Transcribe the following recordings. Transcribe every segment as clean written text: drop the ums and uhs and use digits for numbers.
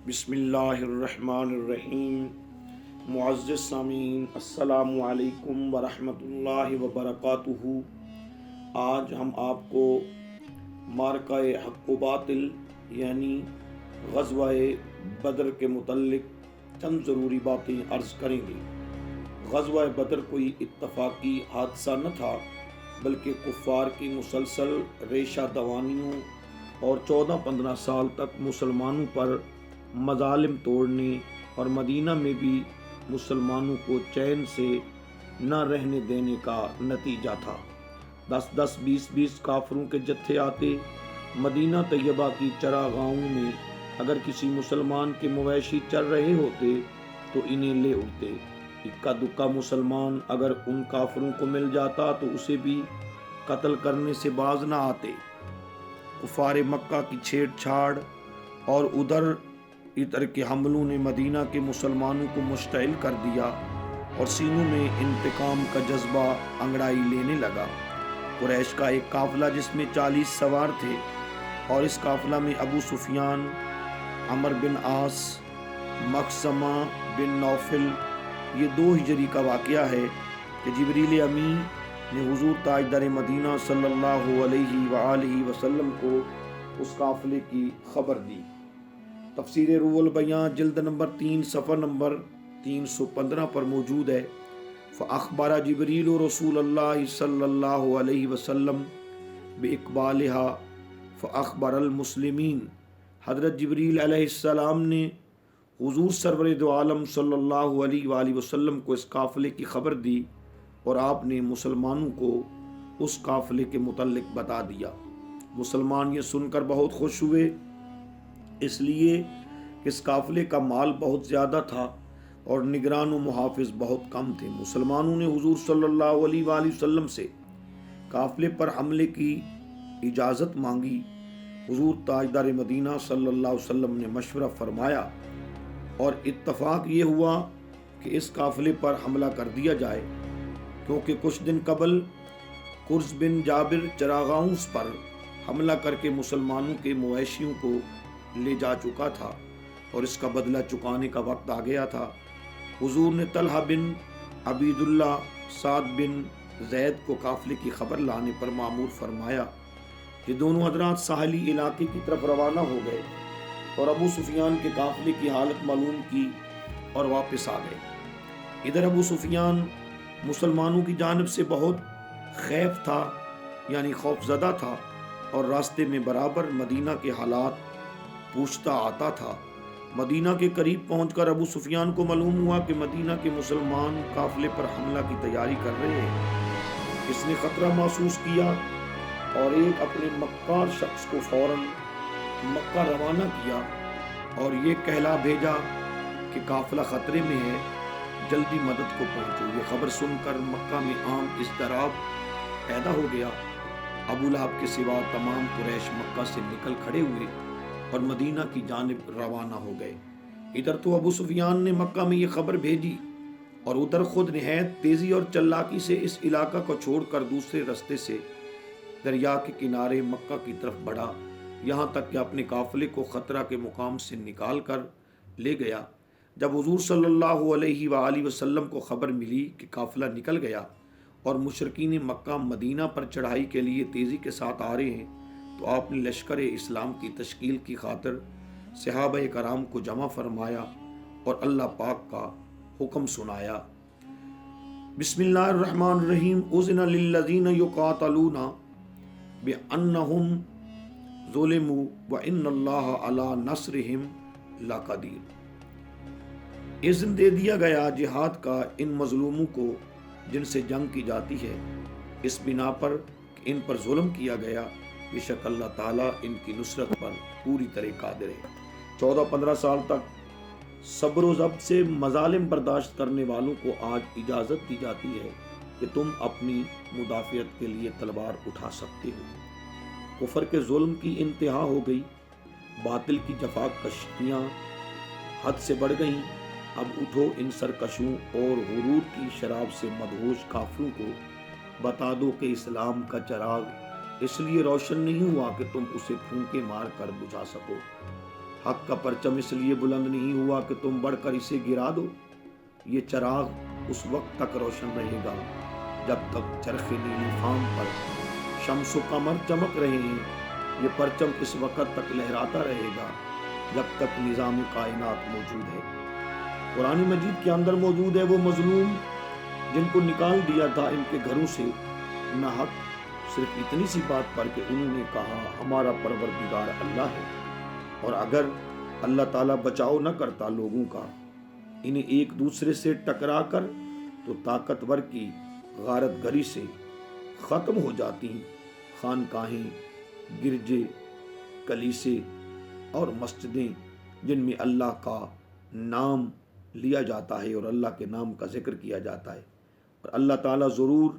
بسم اللہ الرحمن الرحیم۔ معزز سامعین، السلام علیکم ورحمۃ اللہ وبرکاتہ۔ آج ہم آپ کو معرکہ حق و باطل یعنی غزوہ بدر کے متعلق چند ضروری باتیں عرض کریں گے۔ غزوہ بدر کوئی اتفاقی حادثہ نہ تھا، بلکہ کفار کی مسلسل ریشہ دوانیوں اور 14-15 سال تک مسلمانوں پر مظالم توڑنے اور مدینہ میں بھی مسلمانوں کو چین سے نہ رہنے دینے کا نتیجہ تھا۔ 10-10 20-20 کافروں کے جتھے آتے، مدینہ طیبہ کی چراگاہوں میں اگر کسی مسلمان کے مویشی چر رہے ہوتے تو انہیں لے اڑتے۔ اکا دکا مسلمان اگر ان کافروں کو مل جاتا تو اسے بھی قتل کرنے سے باز نہ آتے۔ کفار مکہ کی چھیڑ چھاڑ اور ادھر کے حملوں نے مدینہ کے مسلمانوں کو مشتعل کر دیا اور سینوں میں انتقام کا جذبہ انگڑائی لینے لگا۔ قریش کا ایک قافلہ جس میں 40 سوار تھے، اور اس قافلہ میں ابو سفیان، عمر بن عاص، مخزمہ بن نوفل۔ یہ 2 ہجری کا واقعہ ہے کہ جبریل امین نے حضور تاجدار مدینہ صلی اللہ علیہ وآلہ وسلم کو اس قافلے کی خبر دی۔ تفسیر روح البیاں جلد نمبر 3 صفحہ نمبر 315 پر موجود ہے۔ فأخبر جبریل رسول اللہ صلی اللہ علیہ وسلم بإقبالها فأخبر المسلمین۔ حضرت جبریل علیہ السلام نے حضور سرور دو عالم صلی اللہ علیہ وآلہ وسلم کو اس قافلے کی خبر دی، اور آپ نے مسلمانوں کو اس قافلے کے متعلق بتا دیا۔ مسلمان یہ سن کر بہت خوش ہوئے، اس لیے کہ اس قافلے کا مال بہت زیادہ تھا اور نگران و محافظ بہت کم تھے۔ مسلمانوں نے حضور صلی اللہ علیہ وآلہ وسلم سے قافلے پر حملے کی اجازت مانگی۔ حضور تاجدار مدینہ صلی اللہ علیہ وسلم نے مشورہ فرمایا اور اتفاق یہ ہوا کہ اس قافلے پر حملہ کر دیا جائے، کیونکہ کچھ دن قبل قرز بن جابر چراغاؤں پر حملہ کر کے مسلمانوں کے مویشیوں کو لے جا چکا تھا اور اس کا بدلہ چکانے کا وقت آ گیا تھا۔ حضور نے طلحہ بن عبید اللہ، سعد بن زید کو قافلے کی خبر لانے پر مامور فرمایا۔ یہ دونوں حضرات ساحلی علاقے کی طرف روانہ ہو گئے اور ابو سفیان کے قافلے کی حالت معلوم کی اور واپس آ گئے۔ ادھر ابو سفیان مسلمانوں کی جانب سے بہت خیف تھا، یعنی خوف زدہ تھا، اور راستے میں برابر مدینہ کے حالات پوچھتا آتا تھا۔ مدینہ کے قریب پہنچ کر ابو سفیان کو معلوم ہوا کہ مدینہ کے مسلمان قافلے پر حملہ کی تیاری کر رہے ہیں۔ اس نے خطرہ محسوس کیا اور ایک اپنے مکار شخص کو فوراً مکہ روانہ کیا اور یہ کہلا بھیجا کہ قافلہ خطرے میں ہے، جلدی مدد کو پہنچو۔ یہ خبر سن کر مکہ میں عام اضطراب پیدا ہو گیا۔ ابو لہب کے سوا تمام قریش مکہ سے نکل کھڑے ہوئے اور مدینہ کی جانب روانہ ہو گئے۔ ادھر تو ابو سفیان نے مکہ میں یہ خبر بھیجی اور ادھر خود نہایت تیزی اور چلاکی سے اس علاقہ کو چھوڑ کر دوسرے رستے سے دریا کے کنارے مکہ کی طرف بڑھا، یہاں تک کہ اپنے قافلے کو خطرہ کے مقام سے نکال کر لے گیا۔ جب حضور صلی اللہ علیہ وآلہ وسلم کو خبر ملی کہ قافلہ نکل گیا اور مشرکین مکہ مدینہ پر چڑھائی کے لیے تیزی کے ساتھ آ رہے ہیں، تو آپ نے لشکر اسلام کی تشکیل کی خاطر صحابہ کرام کو جمع فرمایا اور اللہ پاک کا حکم سنایا۔ بسم اللہ الرحمن الرحیم۔ اذن للذین یقاتلون بانہم ظلموا وان اللہ علی نصرہم لقدیر۔ اذن دے دیا گیا جہاد کا ان مظلوموں کو جن سے جنگ کی جاتی ہے، اس بنا پر کہ ان پر ظلم کیا گیا، بے شک اللہ تعالیٰ ان کی نصرت پر پوری طرح قادر ہے۔ 14-15 سال تک صبر و ضبط سے مظالم برداشت کرنے والوں کو آج اجازت دی جاتی ہے کہ تم اپنی مدافعت کے لیے تلوار اٹھا سکتے ہو۔ کفر کے ظلم کی انتہا ہو گئی، باطل کی جفا کشیاں حد سے بڑھ گئیں۔ اب اٹھو ان سرکشوں اور غرور کی شراب سے مدہوش کافروں کو بتا دو کہ اسلام کا چراغ اس لیے روشن نہیں ہوا کہ تم اسے پھونکے مار کر بجھا سکو۔ حق کا پرچم اس لیے بلند نہیں ہوا کہ تم بڑھ کر اسے گرا دو، یہ چراغ اس وقت تک روشن رہے گا جب تک چرخ نیلی فام پر شمس و قمر چمک رہے ہیں، یہ پرچم اس وقت تک لہراتا رہے گا جب تک نظام کائنات موجود ہے۔ قرآن مجید کے اندر موجود ہے وہ مظلوم جن کو نکال دیا تھا ان کے گھروں سے ناحق، صرف اتنی سی بات پر کہ انہوں نے کہا ہمارا پروردگار اللہ ہے، اور اگر اللہ تعالیٰ بچاؤ نہ کرتا لوگوں کا انہیں ایک دوسرے سے ٹکرا کر، تو طاقتور کی غارت گری سے ختم ہو جاتی خانقاہیں، گرجے، کلیسے اور مسجدیں جن میں اللہ کا نام لیا جاتا ہے اور اللہ کے نام کا ذکر کیا جاتا ہے، اور اللہ تعالیٰ ضرور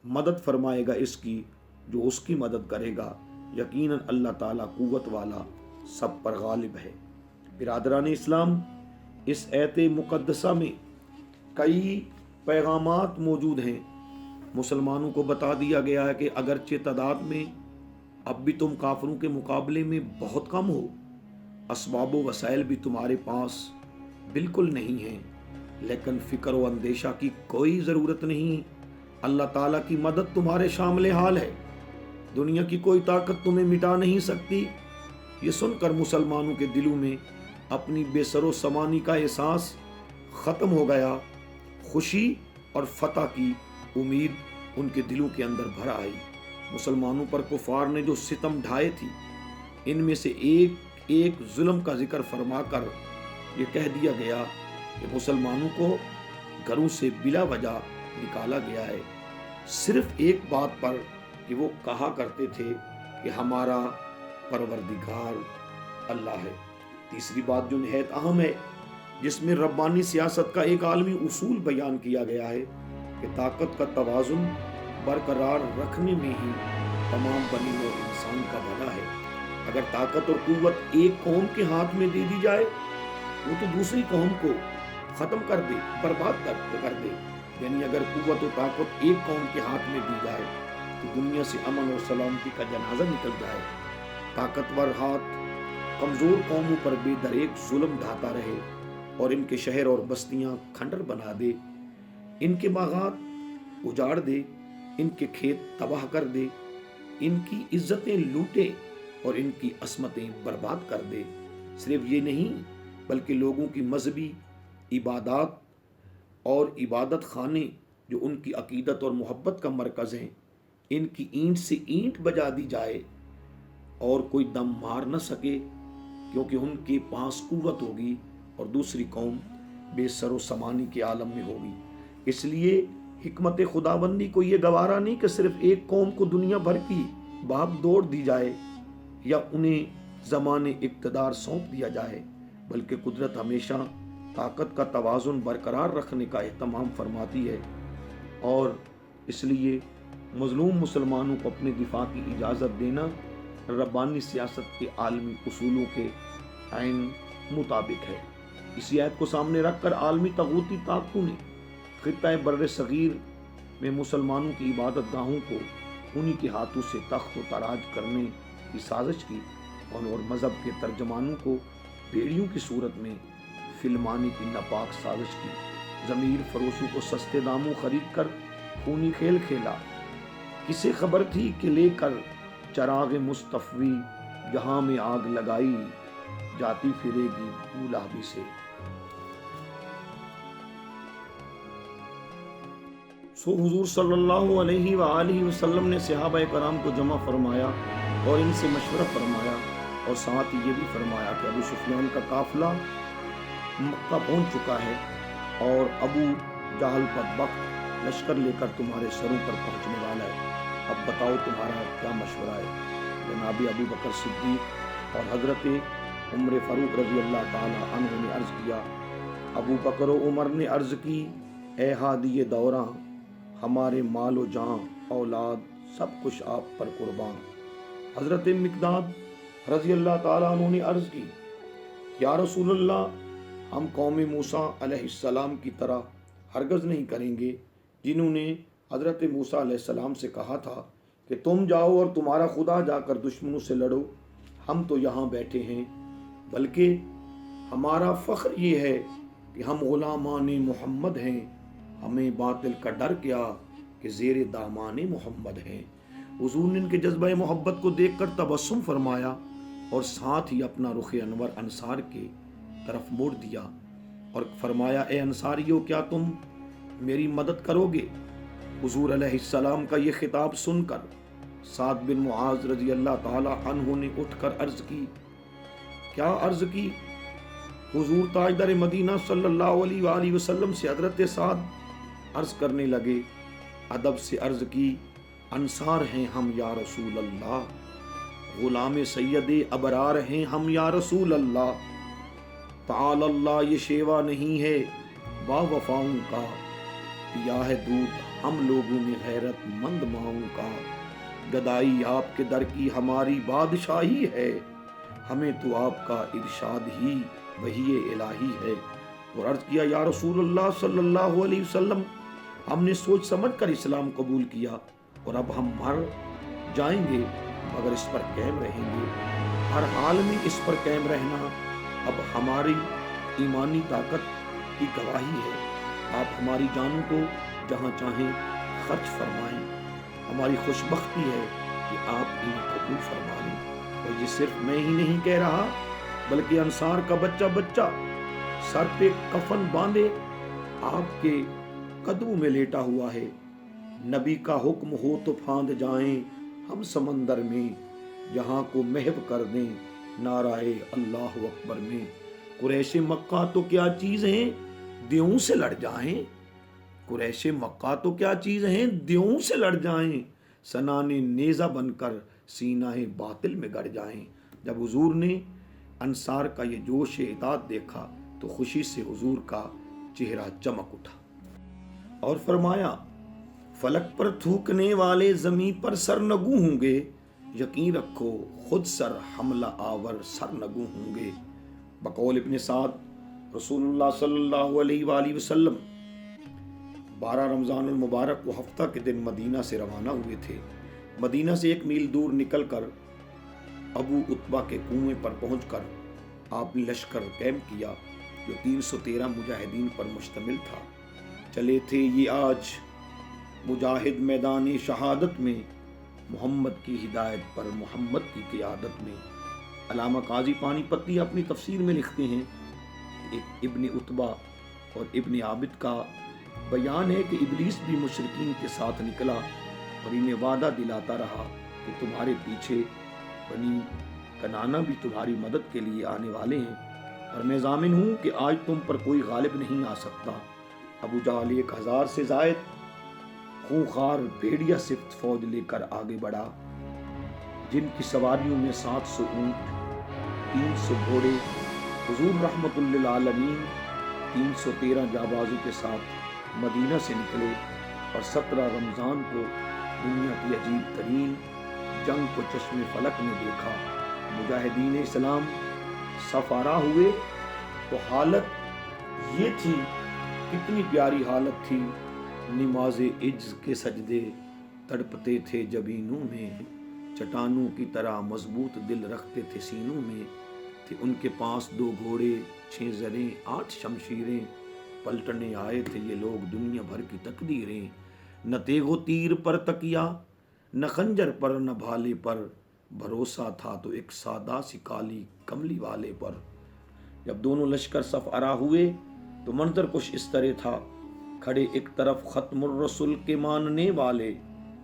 مدد فرمائے گا اس کی جو اس کی مدد کرے گا، یقیناً اللہ تعالیٰ قوت والا سب پر غالب ہے۔ برادران اسلام، اس آیت مقدسہ میں کئی پیغامات موجود ہیں۔ مسلمانوں کو بتا دیا گیا ہے کہ اگرچہ تعداد میں اب بھی تم کافروں کے مقابلے میں بہت کم ہو، اسباب و وسائل بھی تمہارے پاس بالکل نہیں ہیں، لیکن فکر و اندیشہ کی کوئی ضرورت نہیں، اللہ تعالیٰ کی مدد تمہارے شامل حال ہے، دنیا کی کوئی طاقت تمہیں مٹا نہیں سکتی۔ یہ سن کر مسلمانوں کے دلوں میں اپنی بے سر و سامانی کا احساس ختم ہو گیا، خوشی اور فتح کی امید ان کے دلوں کے اندر بھر آئی۔ مسلمانوں پر کفار نے جو ستم ڈھائے تھی، ان میں سے ایک ایک ظلم کا ذکر فرما کر یہ کہہ دیا گیا کہ مسلمانوں کو گھروں سے بلا وجہ نکالا گیا ہے، صرف ایک بات پر کہ وہ کہا کرتے تھے کہ ہمارا پروردگار اللہ ہے۔ تیسری بات جو نہایت اہم ہے، جس میں ربانی سیاست کا ایک عالمی اصول بیان کیا گیا ہے کہ طاقت کا توازن برقرار رکھنے میں ہی تمام بنی نوع انسان کا بھلا ہے۔ اگر طاقت اور قوت ایک قوم کے ہاتھ میں دے دی جائے، وہ تو دوسری قوم کو ختم کر دے، برباد کر دے، یعنی اگر قوت و طاقت ایک قوم کے ہاتھ میں دی جائے تو دنیا سے امن اور سلامتی کا جنازہ نکل جائے، طاقتور ہاتھ کمزور قوموں پر بے دریغ ظلم ڈھاتا رہے اور ان کے شہر اور بستیاں کھنڈر بنا دے، ان کے باغات اجاڑ دے، ان کے کھیت تباہ کر دے، ان کی عزتیں لوٹے اور ان کی عصمتیں برباد کر دے۔ صرف یہ نہیں بلکہ لوگوں کی مذہبی عبادات اور عبادت خانے جو ان کی عقیدت اور محبت کا مرکز ہیں، ان کی اینٹ سے اینٹ بجا دی جائے اور کوئی دم مار نہ سکے، کیونکہ ان کے پاس قوت ہوگی اور دوسری قوم بے سر و سامانی کے عالم میں ہوگی۔ اس لیے حکمت خداوندی کو یہ گوارا نہیں کہ صرف ایک قوم کو دنیا بھر کی بھاگ دوڑ دی جائے یا انہیں زمان اقتدار سونپ دیا جائے، بلکہ قدرت ہمیشہ طاقت کا توازن برقرار رکھنے کا اہتمام فرماتی ہے، اور اس لیے مظلوم مسلمانوں کو اپنے دفاع کی اجازت دینا ربانی سیاست کے عالمی اصولوں کے عین مطابق ہے۔ اسی آیت کو سامنے رکھ کر عالمی طاغوتی طاقتوں نے خطہ بر صغیر میں مسلمانوں کی عبادت گاہوں کو انہی کے ہاتھوں سے تخت و تاراج کرنے کی سازش کی اور مذہب کے ترجمانوں کو بھیڑیوں کی صورت میں فلمانے کی ناپاک سازش کی، ضمیر فروشوں کو سستے داموں خرید کر خونی کھیل کھیلا۔ کسے خبر تھی کہ لے کر چراغ مصطفی جہاں میں آگ لگائی، جاتی پھرے گی گلابی سے۔ سو حضور صلی اللہ علیہ وآلہ وسلم نے صحابہ کرام کو جمع فرمایا اور ان سے مشورہ فرمایا، اور ساتھ یہ بھی فرمایا کہ ابو سفیان کا قافلہ مکہ پہنچ چکا ہے اور ابو جہل بدبخت لشکر لے کر تمہارے سروں پر پہنچنے والا ہے، اب بتاؤ تمہارا کیا مشورہ ہے۔ جناب ابو بکر صدیق اور حضرت عمر فاروق رضی اللہ تعالی عنہ نے عرض کیا، ابو بکر و عمر نے عرض کی، اے ہادی دوراں، ہمارے مال و جان اولاد سب کچھ آپ پر قربان۔ حضرت مقداد رضی اللہ تعالیٰ عنہ نے عرض کی، یا رسول اللہ، ہم قوم موسیٰ علیہ السلام کی طرح ہرگز نہیں کریں گے، جنہوں نے حضرت موسیٰ علیہ السلام سے کہا تھا کہ تم جاؤ اور تمہارا خدا جا کر دشمنوں سے لڑو، ہم تو یہاں بیٹھے ہیں بلکہ ہمارا فخر یہ ہے کہ ہم غلامان محمد ہیں، ہمیں باطل کا ڈر کیا کہ زیر دامان محمد ہیں۔ حضور نے ان کے جذبہ محبت کو دیکھ کر تبسم فرمایا اور ساتھ ہی اپنا رخ انور انصار کے طرف موڑ دیا اور فرمایا اے انصاریو کیا تم میری مدد کرو گے؟ حضور علیہ السلام کا یہ خطاب سن کر سعد بن معاذ رضی اللہ تعالی عنہ نے اٹھ کر عرض کی۔ کیا عرض کی؟ حضور تاجدار مدینہ صلی اللہ علیہ وآلہ وسلم سے حضرت سعد عرض کرنے لگے، ادب سے عرض کی، انصار ہیں ہم یا رسول اللہ، غلام سید ابرار ہیں ہم یا رسول اللہ، تعالی اللہ یہ شیوا نہیں ہے با وفاؤں کا، پیا ہے دودھ ہم لوگوں نے غیرت مند ماؤں کا، گدائی آپ کے در کی ہماری بادشاہی ہے، ہمیں تو آپ کا ارشاد ہی وحی الہی ہے۔ اور عرض کیا یا رسول اللہ صلی اللہ علیہ وسلم، ہم نے سوچ سمجھ کر اسلام قبول کیا اور اب ہم مر جائیں گے مگر اس پر قائم رہیں گے، ہر حال میں اس پر قائم رہنا اب ہماری ایمانی طاقت کی گواہی ہے۔ آپ ہماری جانوں کو جہاں چاہیں خرچ فرمائیں، ہماری خوش بختی ہے کہ آپ انہیں قبول فرما لیں۔ اور یہ صرف میں ہی نہیں کہہ رہا بلکہ انصار کا بچہ بچہ سر پہ کفن باندھے آپ کے قدموں میں لیٹا ہوا ہے۔ نبی کا حکم ہو تو پھاند جائیں ہم سمندر میں، جہاں کو محو کر دیں نعرہ اللہ اکبر میں۔ قریش مکہ تو کیا چیز ہیں دیوں سے لڑ جائیں، قریش مکہ تو کیا چیز ہیں دیوں سے لڑ جائیں، سنان نیزہ بن کر سینہ باطل میں گڑ جائیں۔ جب حضور نے انصار کا یہ جوش اطاعت دیکھا تو خوشی سے حضور کا چہرہ چمک اٹھا اور فرمایا فلک پر تھوکنے والے زمین پر سرنگوں ہوں گے، یقین رکھو خود سر حملہ آور سرنگوں ہوں گے۔ بقول ابن سعد رسول اللہ صلی اللہ علیہ وآلہ وسلم 12 رمضان المبارک کو ہفتہ کے دن مدینہ سے روانہ ہوئے تھے۔ مدینہ سے 1 میل دور نکل کر ابو عتبہ کے کنویں پر پہنچ کر آپ نے لشکر کیمپ کیا جو 313 مجاہدین پر مشتمل تھا۔ چلے تھے یہ آج مجاہد میدان شہادت میں، محمد کی ہدایت پر محمد کی قیادت میں۔ علامہ قاضی پانی پتی اپنی تفسیر میں لکھتے ہیں، ایک ابن عتبہ اور ابن عابد کا بیان ہے کہ ابلیس بھی مشرکین کے ساتھ نکلا اور انہیں وعدہ دلاتا رہا کہ تمہارے پیچھے بنی کنانا بھی تمہاری مدد کے لیے آنے والے ہیں اور میں ضامن ہوں کہ آج تم پر کوئی غالب نہیں آ سکتا۔ ابو جہل 1000 سے زائد خونخوار بھیڑیا صفت فوج لے کر آگے بڑھا، جن کی سواریوں میں 700 اونٹ، 300 گھوڑے۔ حضور رحمت للعالمین 313 جابازوں کے ساتھ مدینہ سے نکلے اور 17 رمضان کو دنیا کی عجیب ترین جنگ کو چشم فلک نے دیکھا۔ مجاہدین اسلام صف آرا ہوئے تو حالت یہ تھی، کتنی پیاری حالت تھی، نماز عجز کے سجدے تڑپتے تھے جبینوں میں، چٹانوں کی طرح مضبوط دل رکھتے تھے سینوں میں، تھے ان کے پاس 2 گھوڑے، 6 زریں، 8 شمشیریں، پلٹنے آئے تھے یہ لوگ دنیا بھر کی تقدیریں، نہ تیغ و تیر پر تکیا، نہ خنجر پر نہ بھالے پر، بھروسہ تھا تو ایک سادہ سی کالی کملی والے پر۔ جب دونوں لشکر صف آرا ہوئے تو منظر کچھ اس طرح تھا، کھڑے ایک طرف ختم الرسل کے ماننے والے،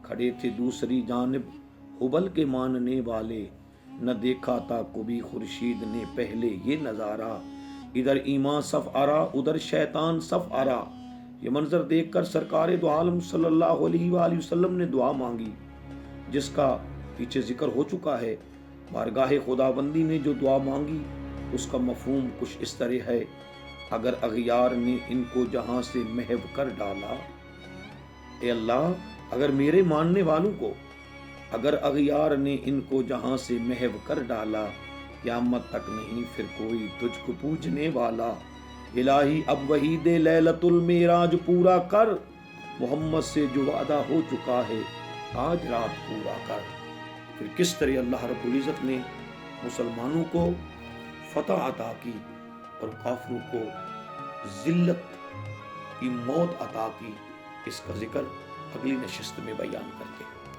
کھڑے تھے دوسری جانب حبل کے ماننے والے، نہ دیکھا تھا کبھی خورشید نے پہلے یہ نظارہ، ادھر ایمان صف آرا ادھر شیطان صف آرا۔ یہ منظر دیکھ کر سرکار دو عالم صلی اللہ علیہ وآلہ وسلم نے دعا مانگی، جس کا پیچھے ذکر ہو چکا ہے۔ بارگاہ خداوندی نے جو دعا مانگی اس کا مفہوم کچھ اس طرح ہے، اگر اغیار نے ان کو جہاں سے محو کر ڈالا، اے اللہ اگر میرے ماننے والوں کو، اگر اغیار نے ان کو جہاں سے محو کر ڈالا، قیامت تک نہیں پھر کوئی تجھ کو پوجنے والا، الہی اب وحید لیلۃ المعراج پورا کر، محمد سے جو وعدہ ہو چکا ہے آج رات پورا کر۔ پھر کس طرح اللہ رب العزت نے مسلمانوں کو فتح عطا کی اور کافروں کو ذلت کی موت عطا کی، اس کا ذکر اگلی نشست میں بیان کرتے ہیں۔